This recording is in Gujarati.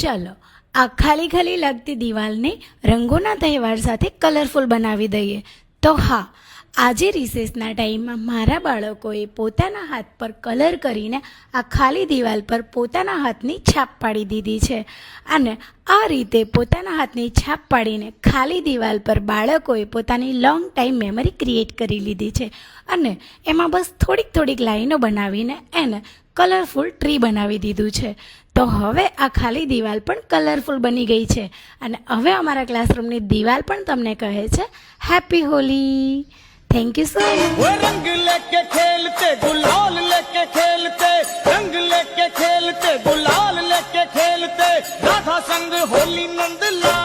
ચલો આ ખાલી ખાલી લાગતી દિવાલને રંગોના તહેવાર સાથે કલરફુલ બનાવી દઈએ. તો હા, આજે રિસેસના ટાઈમમાં મારા બાળકોએ પોતાના હાથ પર કલર કરીને આ ખાલી દિવાલ પર પોતાના હાથની છાપ પાડી દીધી છે. અને આ રીતે પોતાના હાથની છાપ પાડીને ખાલી દિવાલ પર બાળકોએ પોતાની લોંગ ટાઈમ મેમરી ક્રિએટ કરી લીધી છે. અને એમાં બસ થોડીક થોડીક લાઈનો બનાવીને એને કલરફુલ ટ્રી બનાવી દીધું છે. તો હવે આ ખાલી દિવાલ પણ કલરફુલ બની ગઈ છે. અને હવે અમારા ક્લાસરૂમની દિવાલ પણ તમને કહે છે happy Holi. Thank you so much. वो रंग लेके खेलते गुलाल लेके खेलते रंग लेके खेलते गुलाल लेके खेलते राधा संग होली नंद लाल.